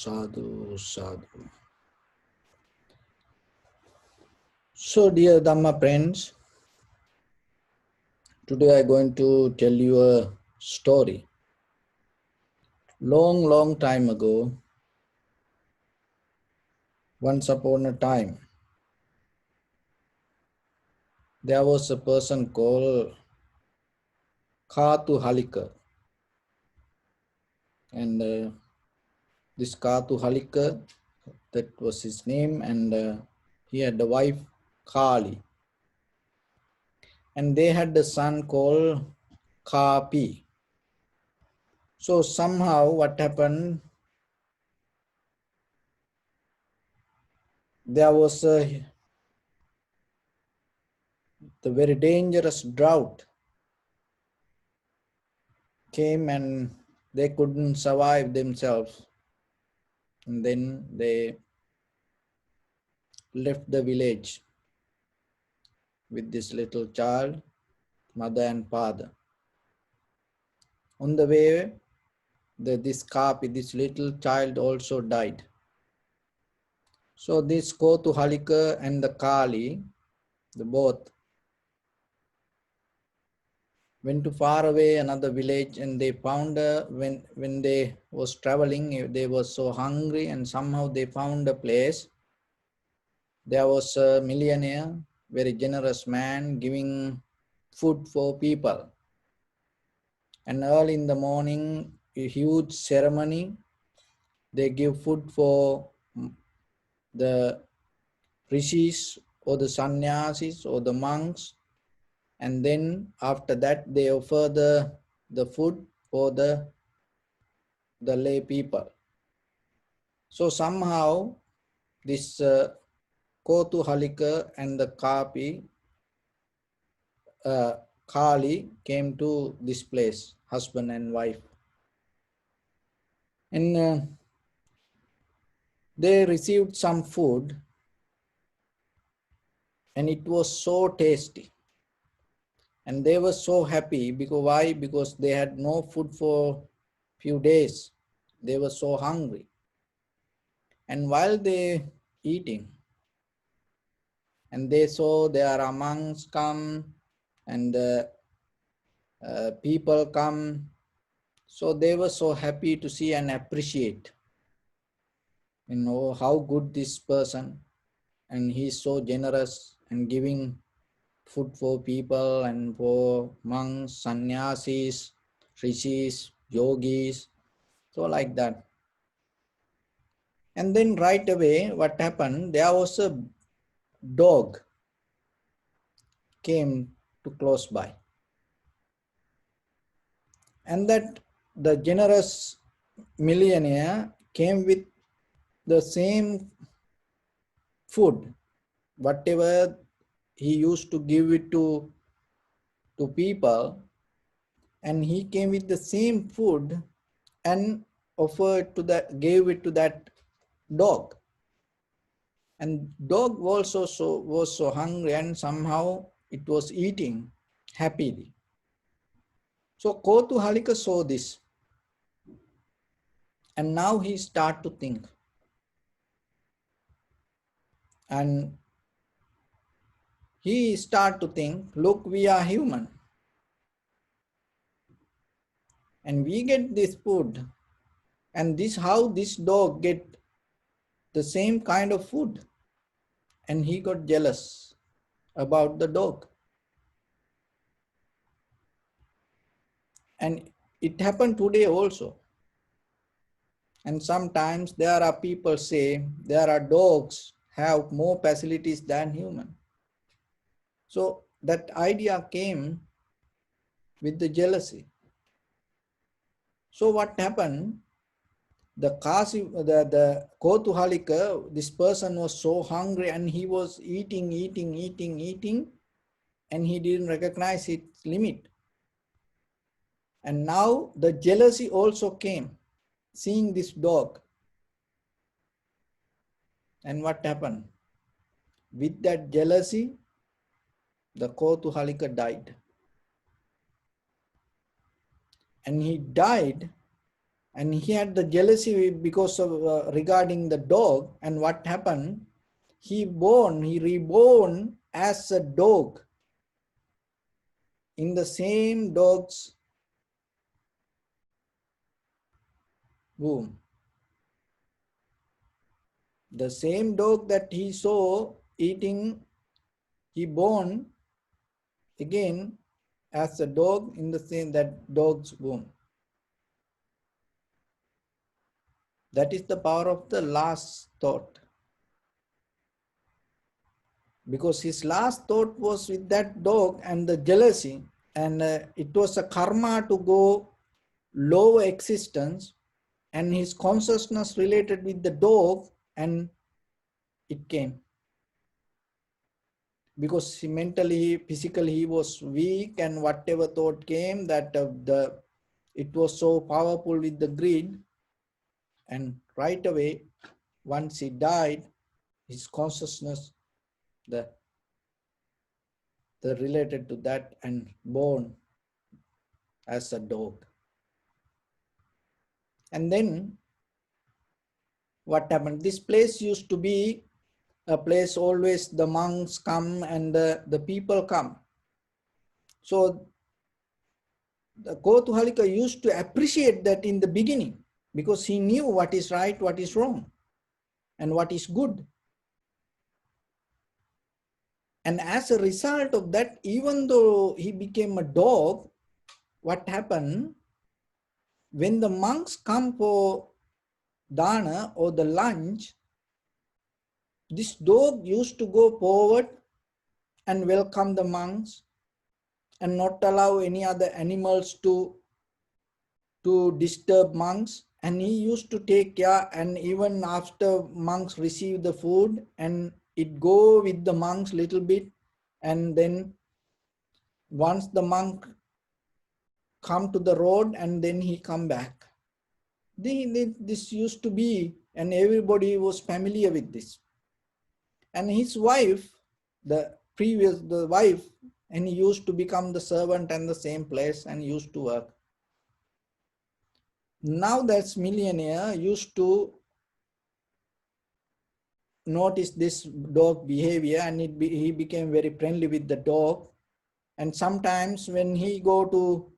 Sadhu, sadhu. So, dear Dhamma friends, today I am going to tell you a story. Long time ago, once upon a time, there was a person called Katu Halika. And this Katu Halika, that was his name, and he had a wife, Kali. And they had a son called Kapi. So somehow what happened, there was the very dangerous drought came and they couldn't survive themselves. And then they left the village with this little child, mother and father. On the way, this Kapi, this little child also died. So this Kotuhalika and the Kali, the both went to far away another village, and they found when they was traveling, they were so hungry, and somehow they found a place. There was a millionaire, very generous man, giving food for people. And early in the morning, a huge ceremony, they give food for the rishis or the sannyasis or the monks. And then after that, they offer the food for the lay people. So somehow this Kotuhalika and the Kapi, Kali came to this place, husband and wife. And they received some food, and it was so tasty. And they were so happy because why? Because they had no food for few days. They were so hungry. And while they eating, and they saw there are monks come and people come. So they were so happy to see and appreciate, how good this person, and he's so generous and giving food for people and for monks, sannyasis, rishis, yogis, so like that. And then right away, what happened? There was a dog came to close by. And that the generous millionaire came with the same food, whatever he used to give it to people, and he came with the same food and gave it to that dog. And dog also was so hungry, and somehow it was eating happily. So Kotuhalika saw this, and now he start to think. And he start to think, look, we are human. And we get this food. And how this dog get the same kind of food. And he got jealous about the dog. And it happened today also. And sometimes there are people say there are dogs have more facilities than human. So that idea came with the jealousy. So what happened? The Kotuhalika, this person was so hungry, and he was eating, and he didn't recognize its limit. And now the jealousy also came, seeing this dog. And what happened? With that jealousy, the Kotuhalika died. And he died And he had the jealousy because of regarding the dog. And what happened? He reborn as a dog in the same dog's womb. The same dog that he saw eating, he born again as a dog in the same that dog's womb. That is the power of the last thought. Because his last thought was with that dog and the jealousy, and it was a karma to go lower existence, and his consciousness related with the dog, and it came. Because he mentally, physically, he was weak, and whatever thought came, that it was so powerful with the greed, and right away, once he died, his consciousness, the related to that, and born as a dog. And then what happened? This place used to be a place always the monks come and the people come. So the Kotuhalika used to appreciate that in the beginning, because he knew what is right, what is wrong, and what is good. And as a result of that, even though he became a dog, what happened? When the monks come for dana or the lunch, this dog used to go forward and welcome the monks and not allow any other animals to disturb monks. And he used to take care, and even after monks receive the food, and it go with the monks little bit, and then once the monk come to the road, and then he come back. This used to be, and everybody was familiar with this. And his wife, the wife, and he used to become the servant in the same place and used to work. Now that millionaire used to notice this dog behavior, and he became very friendly with the dog. And sometimes when he go to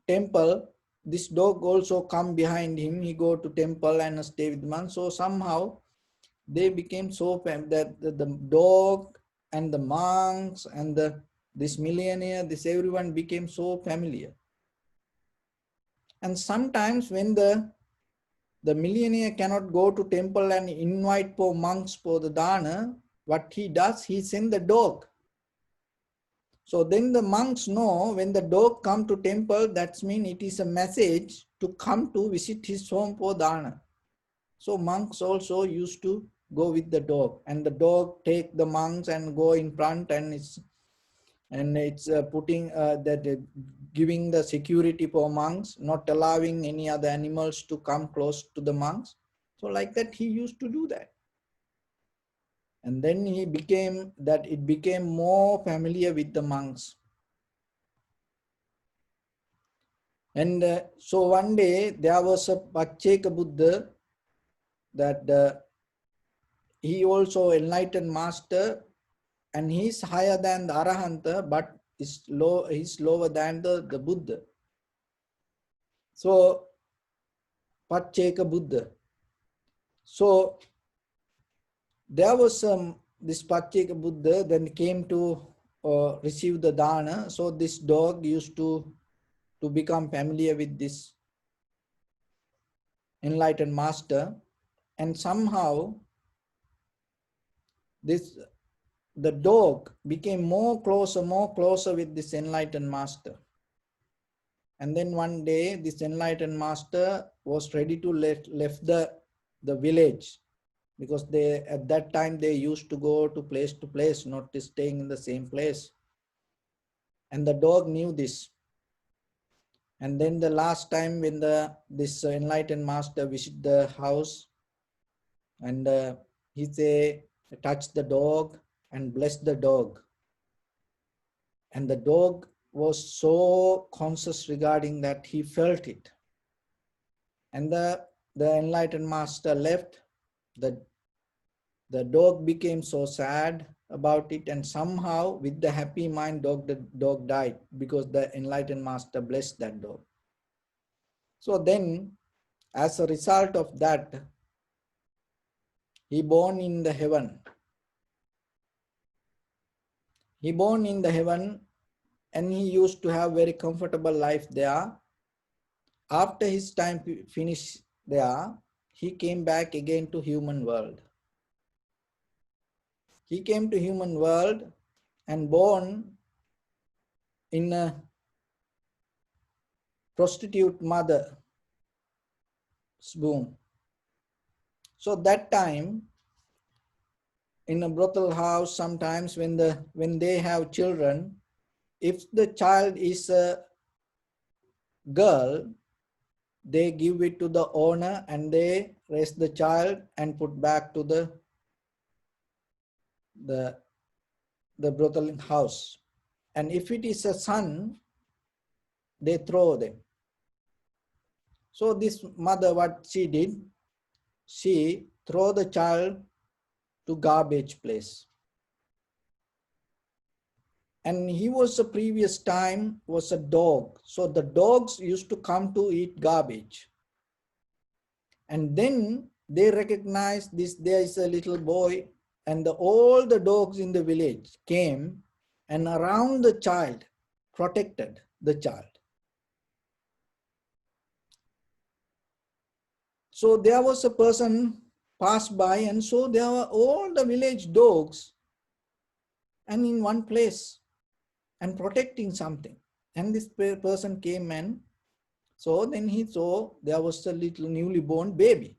temple, this dog also come behind him. He go to temple and stay with man. So somehow they became so that the dog and the monks and this millionaire, this everyone became so familiar. And sometimes when the millionaire cannot go to temple and invite for monks for the dana, what he does, he send the dog. So then the monks know when the dog come to temple, that means it is a message to come to visit his home for dana. So monks also used to go with the dog, and the dog take the monks and go in front, and it's putting that giving the security for monks, not allowing any other animals to come close to the monks. So like that he used to do that. And then it became more familiar with the monks. And so one day there was a Pacheka Buddha, that he also enlightened master, and he's higher than the Arahanta, but he's lower than the Buddha. So Pacheka Buddha. So there was this Pacheka Buddha then came to receive the dana. So this dog used to become familiar with this enlightened master, and somehow the dog became more closer with this enlightened master. And then one day this enlightened master was ready to left the village, because they at that time they used to go to place, not staying in the same place. And the dog knew this. And then the last time when this enlightened master visited the house, and he say, touch the dog and bless the dog. And the dog was so conscious regarding that, he felt it. And the enlightened master left. The dog became so sad about it, and somehow with the happy mind, the dog died because the enlightened master blessed that dog. So then, as a result of that, he born in the heaven. He born in the heaven, and he used to have very comfortable life there. After his time finished there, he came back again to human world. He came to human world and born in a prostitute mother's womb. So that time, in a brothel house, sometimes when they have children, if the child is a girl, they give it to the owner and they raise the child and put back to the brothel house. And if it is a son, they throw them. So this mother, what she did, she throw the child to garbage place. And he was a previous time was a dog. So the dogs used to come to eat garbage. And then they recognized this, there is a little boy, and all the dogs in the village came and around the child, protected the child. So there was a person passed by, and so there were all the village dogs and in one place and protecting something. And this person came, and so then he saw there was a little newly born baby.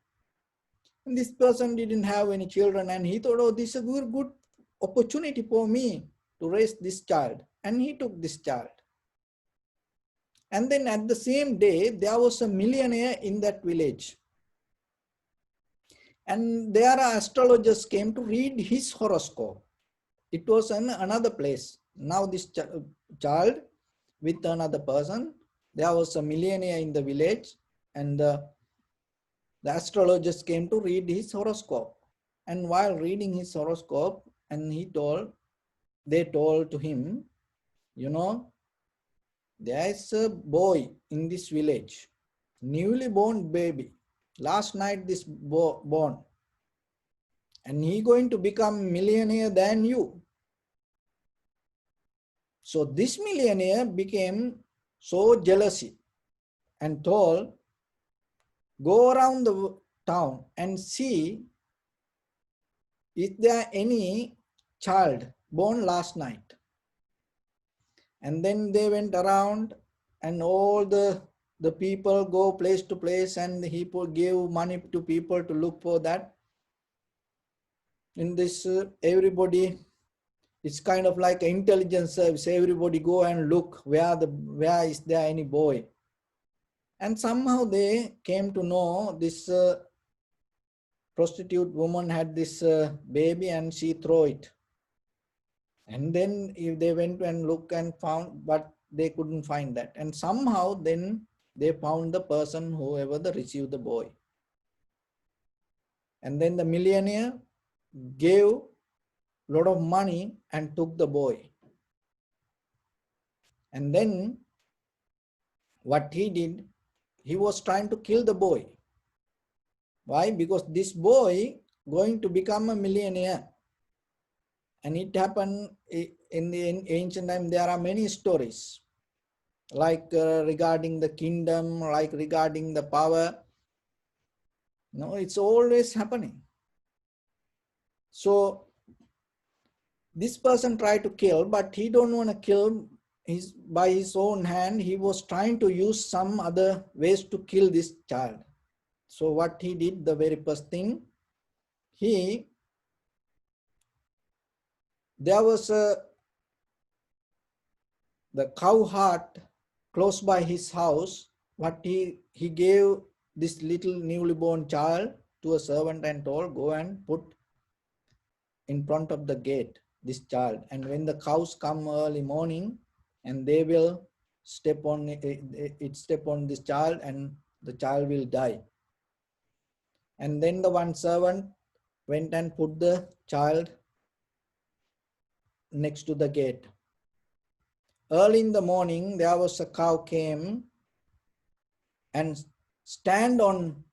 And this person didn't have any children, and he thought, oh, this is a good opportunity for me to raise this child. And he took this child. And then at the same day, there was a millionaire in that village. And there are astrologers came to read his horoscope. It was in another place. Now this child with another person, there was a millionaire in the village, and the astrologers came to read his horoscope. And while reading his horoscope, and they told to him, you know, there is a boy in this village, newly born baby. Last night this born, and he going to become millionaire than you. So this millionaire became so jealousy and told, go around the town and see is there any child born last night. And then they went around, and all the people go place to place, and he gave money to people to look for that. In this, everybody, it's kind of like an intelligence service. Everybody go and look where is there any boy. And somehow they came to know this prostitute woman had this baby, and she threw it. And then if they went and looked and found, but they couldn't find that. And somehow then they found the person whoever received the boy. And then the millionaire gave a lot of money and took the boy. And then what he did, he was trying to kill the boy. Why? Because this boy going to become a millionaire. And it happened in the ancient time. There are many stories, like regarding the kingdom, like regarding the power. No, it's always happening. So this person tried to kill, but he don't want to kill by his own hand. He was trying to use some other ways to kill this child. So what he did, the very first thing, there was the cow hut close by his house. What he gave this little newly born child to a servant and told, go and put in front of the gate this child. And when the cows come early morning, and they will step on this child, and the child will die. And then the one servant went and put the child next to the gate. Early in the morning, there was a cow came and stand on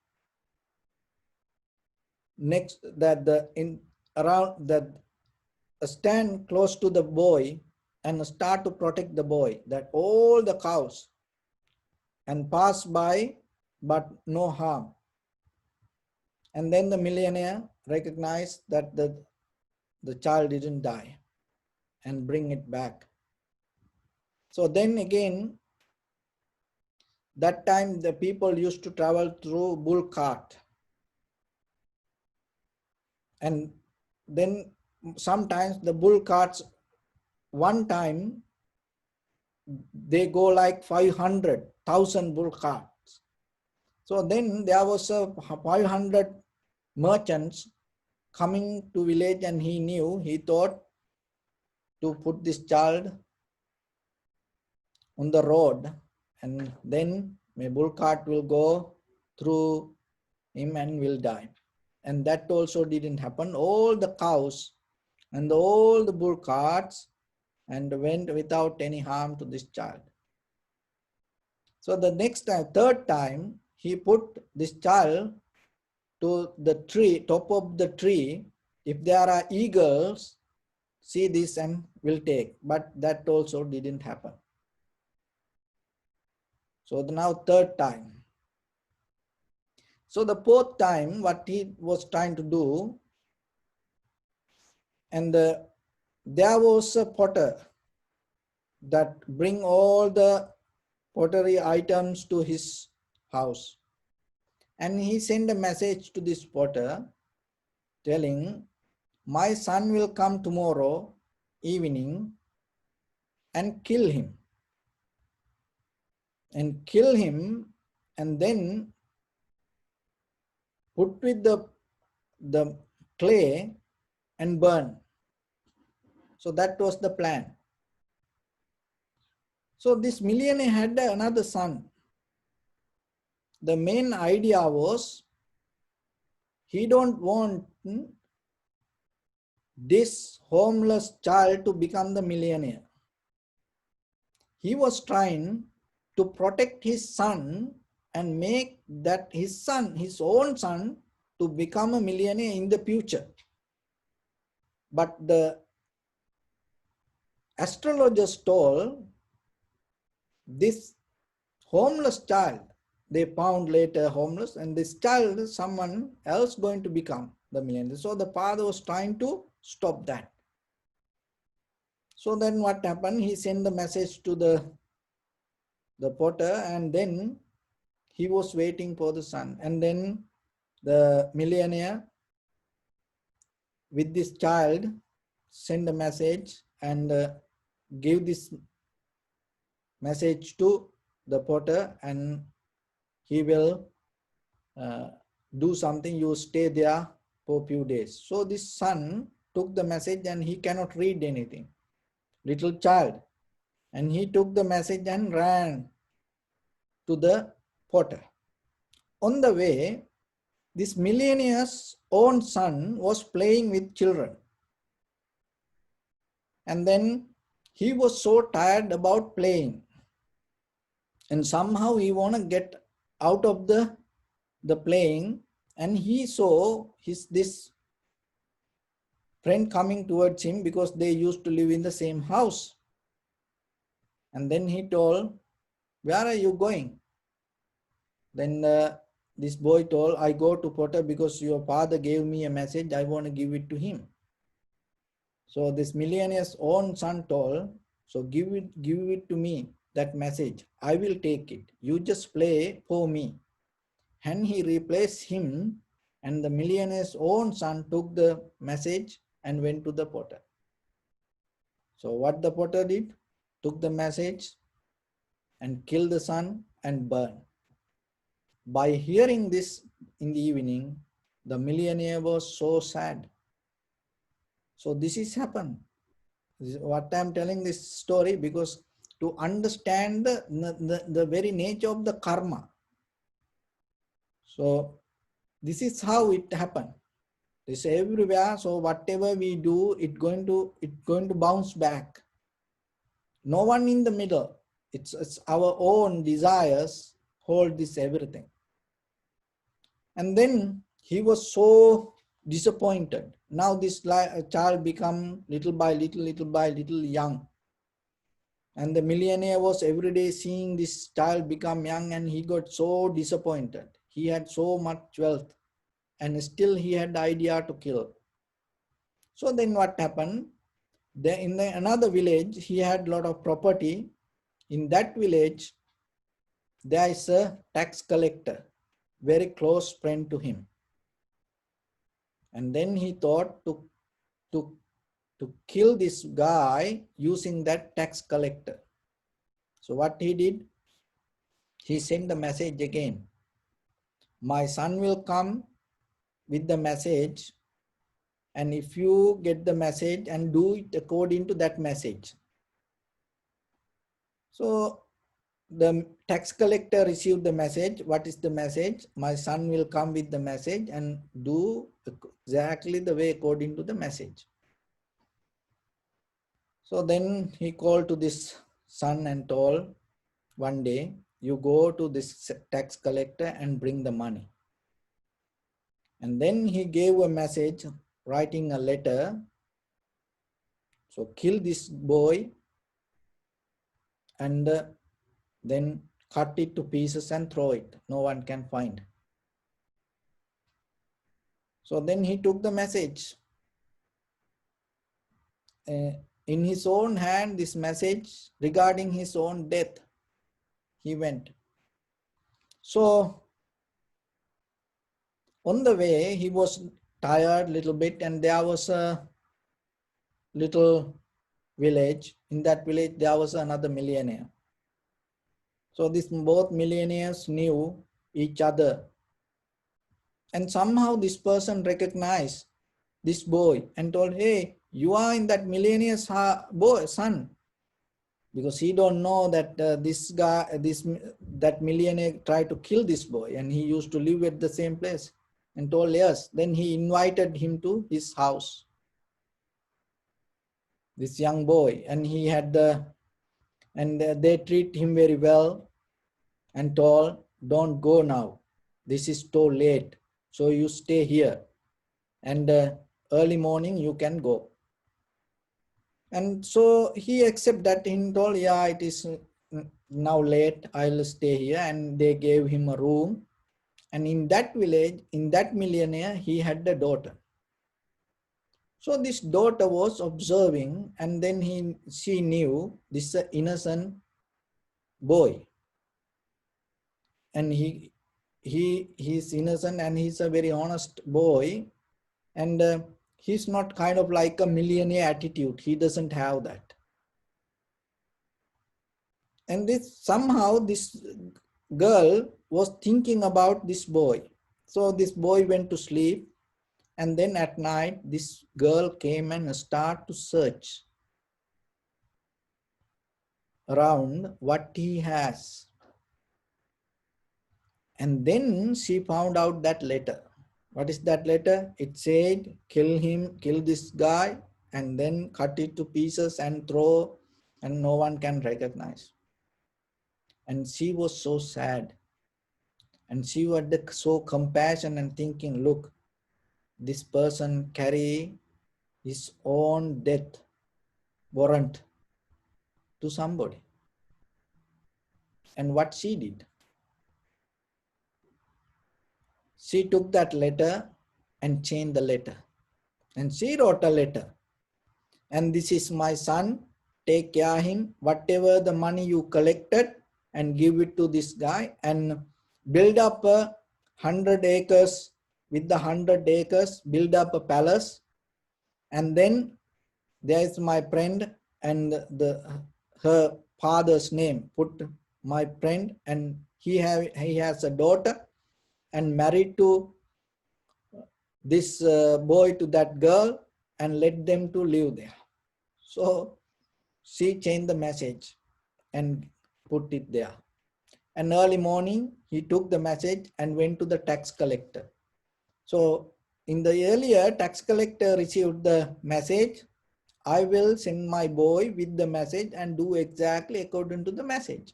next that the in around that stand close to the boy and start to protect the boy, that all the cows and pass by but no harm. And then the millionaire recognized that the child didn't die and bring it back. So then again, that time the people used to travel through bull cart. And then sometimes the bull carts, one time they go like 500,000 bull carts. So then there was a 500 merchants coming to village, and he thought to put this child on the road, and then my bull cart will go through him and will die. And that also didn't happen. All the cows and all the bull carts and went without any harm to this child. So the next time, third time, he put this child to the tree, top of the tree. If there are eagles, see this and will take. But that also didn't happen. So now third time. So the fourth time, what he was trying to do, and there was a potter that bring all the pottery items to his house. And he sent a message to this potter telling, my son will come tomorrow evening and kill him. And kill him and then put with the clay and burn. So that was the plan. So this millionaire had another son. The main idea was he don't want this homeless child to become the millionaire. He was trying to protect his son and make that his own son, to become a millionaire in the future. But the astrologers told this homeless child, they found later homeless, and this child, someone else going to become the millionaire. So the father was trying to stop that. So then what happened? He sent the message to the potter, and then he was waiting for the son. And then the millionaire with this child send a message and give this message to the potter, and he will do something. You stay there for a few days. So this son took the message, and he cannot read anything, little child. And he took the message and ran to the potter. On the way, this millionaire's own son was playing with children. And then he was so tired about playing. And somehow he want to get out of the playing. And he saw this friend coming towards him, because they used to live in the same house. And then he told, where are you going? Then this boy told, I go to potter because your father gave me a message. I want to give it to him. So this millionaire's own son told, so give it to me, that message. I will take it. You just play for me. And he replaced him, and the millionaire's own son took the message and went to the potter. So what the potter did? Took the message and killed the son and burned. By hearing this in the evening, the millionaire was so sad. So this is happened. This is what I am telling this story, because to understand the very nature of the karma. So this is how it happened. This everywhere. So whatever we do, it's going to bounce back. No one in the middle. It's our own desires hold this everything. And then he was so disappointed. Now this child become little by little young. And the millionaire was every day seeing this child become young, and he got so disappointed. He had so much wealth and still he had the idea to kill. So then what happened? In another village, he had a lot of property. In that village, there is a tax collector, very close friend to him. And then he thought to kill this guy using that tax collector. So what he did, he sent the message again. My son will come with the message, and if you get the message and do it according to that message. So the tax collector received the message. What is the message? My son will come with the message and do exactly the way according to the message. So then he called to this son and told, one day you go to this tax collector and bring the money. And then he gave a message, writing a letter. So kill this boy and then cut it to pieces and throw it. No one can find. So then he took the message. In his own hand, this message regarding his own death. He went. So on the way, he was tired a little bit, and there was a little village. In that village, there was another millionaire. So these both millionaires knew each other. And somehow this person recognized this boy and told, hey, you are in that millionaire's boy, son. Because he don't know that that millionaire tried to kill this boy, and he used to live at the same place, and told yes. Then he invited him to his house, this young boy, and he had they treat him very well and told, don't go now, this is too late, so you stay here, and early morning you can go. And so he accepted that. He told, yeah, it is now late, I'll stay here. And they gave him a room. And in that village, in that millionaire, he had a daughter. So this daughter was observing, and then she knew this is an innocent boy. And he's innocent, and he's a very honest boy. And he's not kind of like a millionaire attitude. He doesn't have that. And somehow this girl was thinking about this boy. So this boy went to sleep, and then at night this girl came and started to search around what he has. And then she found out that letter. What is that letter? It said, kill this guy, and then cut it to pieces and throw, and no one can recognize. And she was so sad. And she was so compassion and thinking, look, this person carry his own death warrant to somebody. And what she did, she took that letter and changed the letter. And she wrote a letter. And this is my son, take care of him, whatever the money you collected, and give it to this guy, and build up 100 acres. With the 100 acres, build up a palace. And then there is my friend, and her father's name, put my friend, and he has a daughter, and married to this boy to that girl, and let them to live there. So she changed the message and put it there. And early morning, he took the message and went to the tax collector. So in the earlier, tax collector received the message, I will send my boy with the message and do exactly according to the message.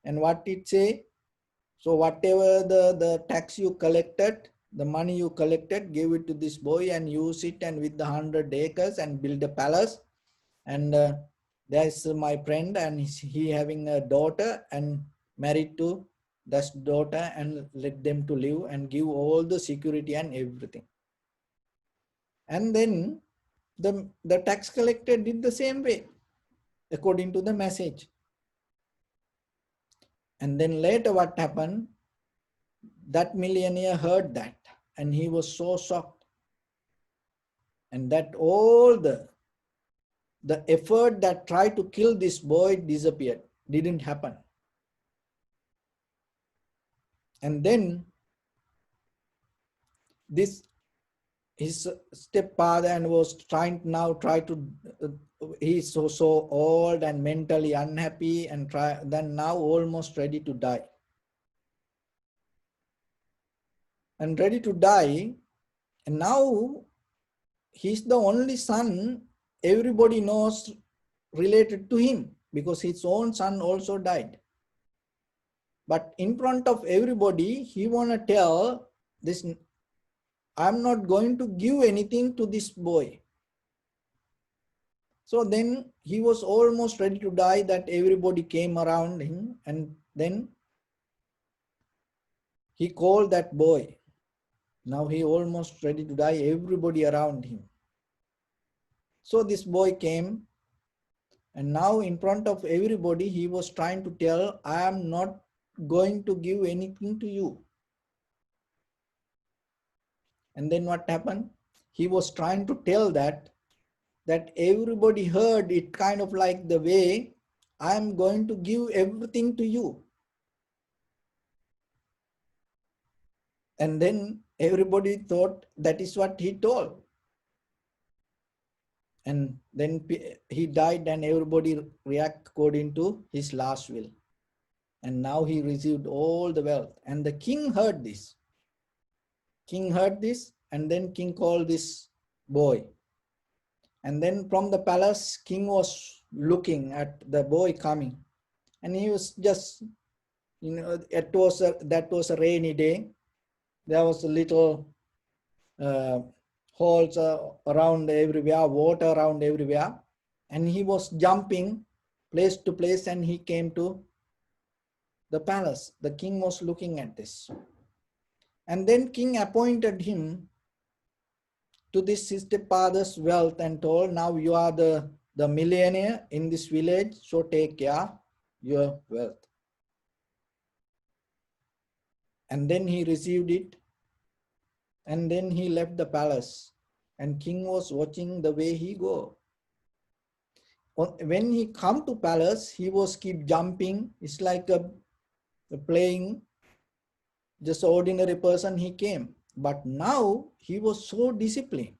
And what it say? So whatever the tax you collected, the money you collected, give it to this boy and use it and with the 100 acres and build a palace. And there's my friend and he having a daughter and married to that daughter and let them to live and give all the security and everything. And then the tax collector did the same way according to the message. And then later what happened? That millionaire heard that and he was so shocked. And that all the effort that tried to kill this boy disappeared, didn't happen. And then this his stepfather and was try to he's so old and mentally unhappy and then now almost ready to die. And ready to die, and now he's the only son everybody knows related to him because his own son also died. But in front of everybody, he want to tell this, I'm not going to give anything to this boy. So then he was almost ready to die that everybody came around him and then he called that boy. Now he almost ready to die, everybody around him. So this boy came and now in front of everybody, he was trying to tell, I am not going to give anything to you. And then what happened? He was trying to tell that everybody heard it kind of like the way, I am going to give everything to you. And then everybody thought that is what he told. And then he died and everybody react according to his last will. And now he received all the wealth. And the king heard this. King heard this and then king called this boy. And then from the palace, king was looking at the boy coming. And he was just, that was a rainy day. There was a little holes around everywhere, water around everywhere. And he was jumping place to place and he came to the palace. The king was looking at this. And then king appointed him to this stepfather's wealth and told, now you are the millionaire in this village, so take care your wealth. And then he received it and then he left the palace and king was watching the way he go. When he come to palace, he was keep jumping. It's like a playing, just ordinary person he came. But now he was so disciplined.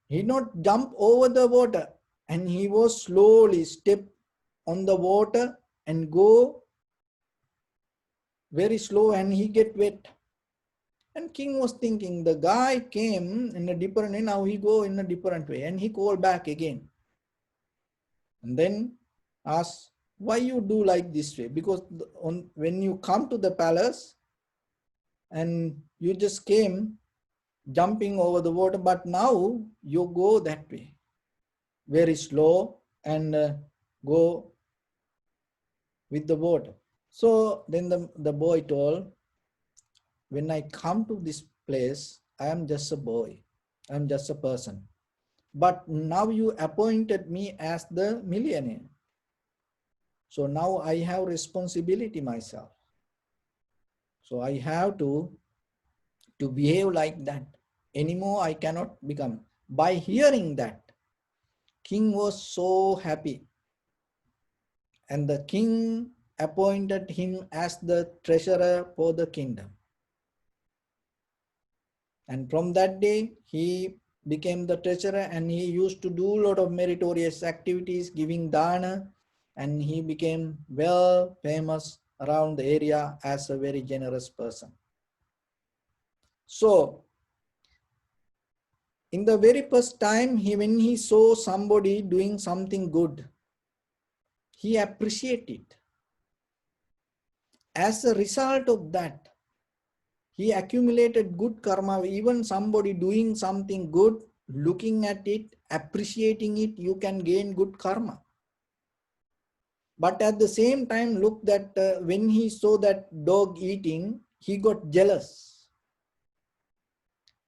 He not jump over the water and he was slowly step on the water and go very slow and he get wet. And king was thinking, the guy came in a different way, now he go in a different way. And he called back again. And then asked, why you do like this way? Because when you come to the palace and you just came jumping over the water, but now you go that way, very slow and go with the water. So then the boy told, when I come to this place, I am just a boy. I am just a person. But now you appointed me as the millionaire. So now I have responsibility myself. So I have to behave like that. Anymore I cannot become. By hearing that, king was so happy. And the king appointed him as the treasurer for the kingdom. And from that day, he became the treasurer and he used to do a lot of meritorious activities, giving dana and he became well famous around the area as a very generous person. So in the very first time, when he saw somebody doing something good, he appreciated it. As a result of that, he accumulated good karma. Even somebody doing something good, looking at it, appreciating it, you can gain good karma. But at the same time, look that when he saw that dog eating, he got jealous.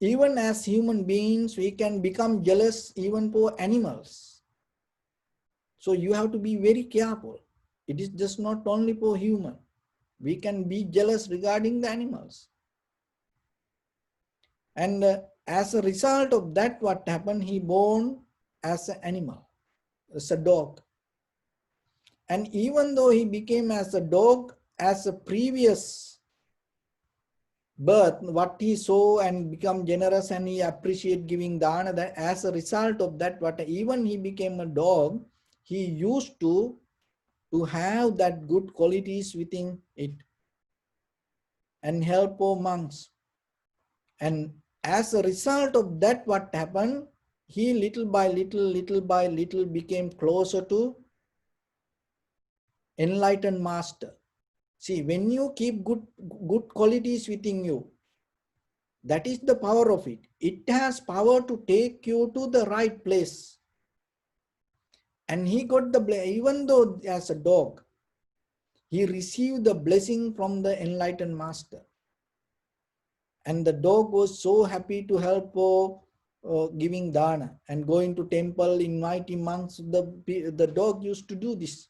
Even as human beings, we can become jealous even for animals. So you have to be very careful. It is just not only for human. We can be jealous regarding the animals. And as a result of that, what happened? He born as an animal, as a dog. And even though he became as a dog, as a previous birth, what he saw and become generous and he appreciate giving dana, that as a result of that, what even he became a dog, he used to have that good qualities within it and help poor monks. And as a result of that, what happened? He little by little became closer to enlightened master. See, when you keep good qualities within you, that is the power of it. It has power to take you to the right place. And he got the, even though as a dog, he received the blessing from the enlightened master. And the dog was so happy to help giving dana and going to temple, inviting monks. The dog used to do this.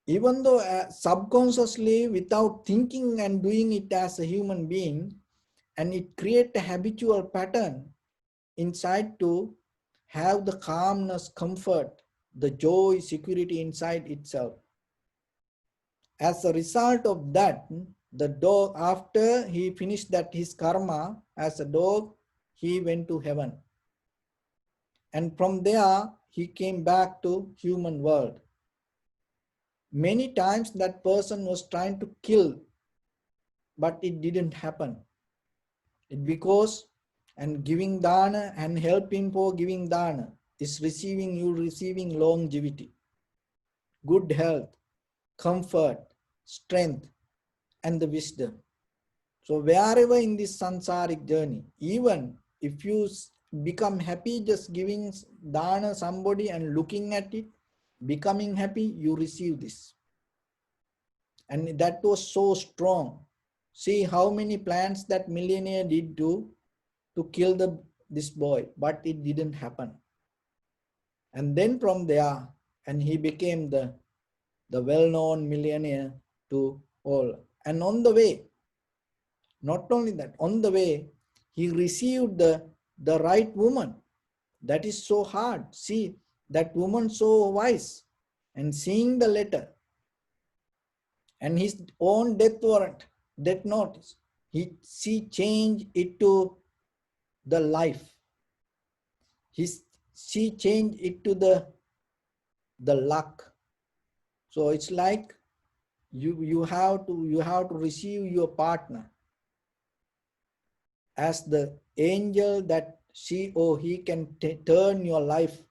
Even though subconsciously, without thinking and doing it as a human being, and it creates a habitual pattern inside to have the calmness, comfort, the joy, security inside itself. As a result of that, the dog, after he finished that his karma as a dog, he went to heaven. And from there, he came back to human world. Many times that person was trying to kill, but it didn't happen. It because, and giving dana and helping for giving dana is receiving longevity, good health, comfort, strength, and the wisdom. So wherever in this sansaric journey, even if you become happy just giving dana somebody and looking at it, becoming happy, you receive this. And that was so strong. See how many plans that millionaire did to kill this boy, but it didn't happen. And then from there, and he became the well-known millionaire to all. And on the way, not only that, on the way, he received the right woman. That is so hard. See, that woman so wise, and seeing the letter and his own death warrant, death notice, she changed it to the life. She changed it to the luck. So it's like you have to receive your partner as the angel that she or he can turn your life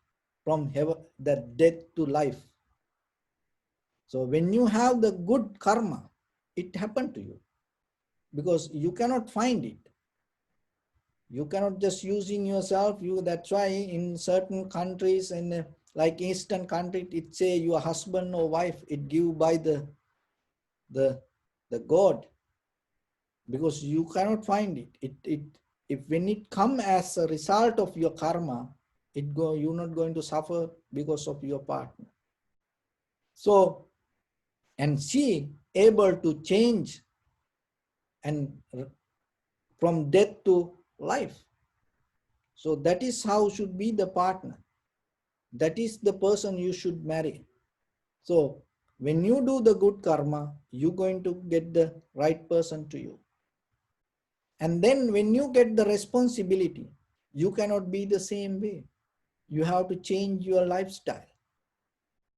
from heaven, the death to life. So when you have the good karma, it happened to you because you cannot find it. You cannot just using yourself. That's why in certain countries, in like Eastern country, it say your husband or wife, it give by the God, because you cannot find it. If when it come as a result of your karma, you're not going to suffer because of your partner. So, and she able to change and from death to life. So that is how should be the partner. That is the person you should marry. So when you do the good karma, you're going to get the right person to you. And then when you get the responsibility, you cannot be the same way. You have to change your lifestyle.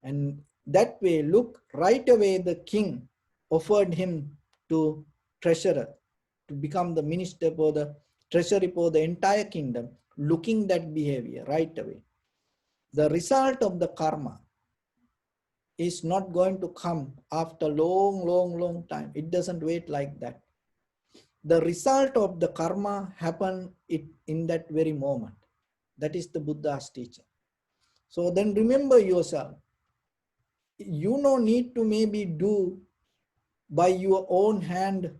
And that way, look, right away the king offered him to treasurer, to become the minister for the treasury for the entire kingdom, looking that behavior right away. The result of the karma is not going to come after long time. It doesn't wait like that. The result of the karma happen in that very moment. That is the Buddha's teaching. So then remember yourself. You no need to maybe do by your own hand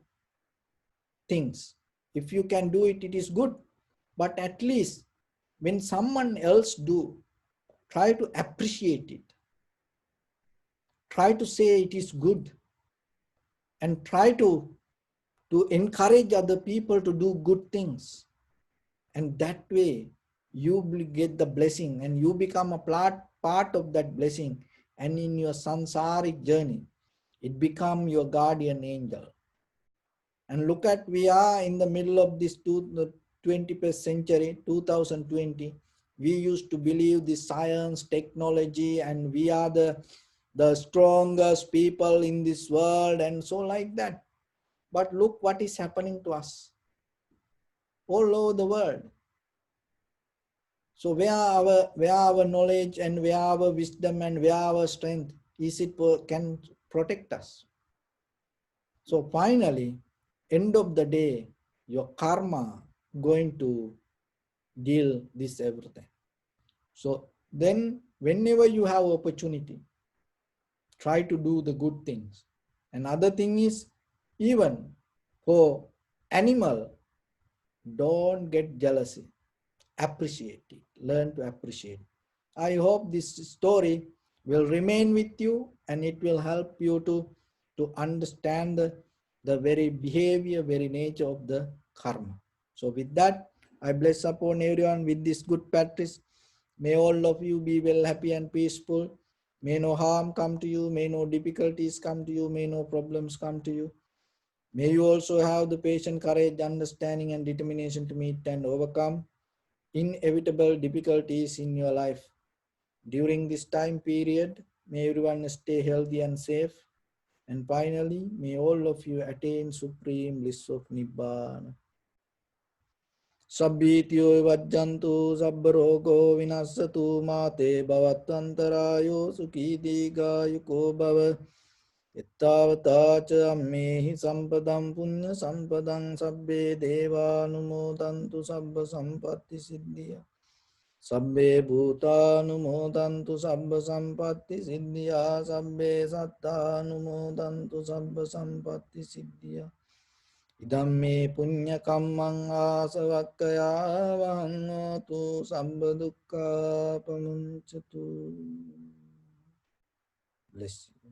things. If you can do it, it is good. But at least when someone else do, try to appreciate it. Try to say it is good. And try to encourage other people to do good things. And that way you will get the blessing and you become a part of that blessing. And in your samsaric journey, it become your guardian angel. And look at, we are in the middle of this 21st century, 2020. We used to believe the science, technology, and we are the strongest people in this world and so like that. But look what is happening to us all over the world. So where our knowledge and where our wisdom and where our strength is it can protect us? So finally, end of the day, your karma going to deal this everything. So then whenever you have opportunity, try to do the good things. Another thing is, even for animal, don't get jealousy. Appreciate it. Learn to appreciate. I hope this story will remain with you and it will help you to understand the very behavior, very nature of the karma. So with that, I bless upon everyone with this good practice. May all of you be well, happy and peaceful. May no harm come to you. May no difficulties come to you. May no problems come to you. May you also have the patient courage, understanding and determination to meet and overcome inevitable difficulties in your life. During this time period, may everyone stay healthy and safe. And finally, may all of you attain supreme bliss of Nibbana. Sabbhityo vajjantu sabbarogo vinasatu mate bhavatantarayo sukhi digayuko bhava. Ittavata ammehi sampadam punya sampadam sabbe devanumodantu sabba sampatti siddhya. Sabbe bhutanumodantu sabba sampatti siddhya. Sabbe sattanumodantu sabba sampatti siddhya. Idamme punya kammang asavakkaya vahannotu sabba dukkha pamunchatu. Bless you.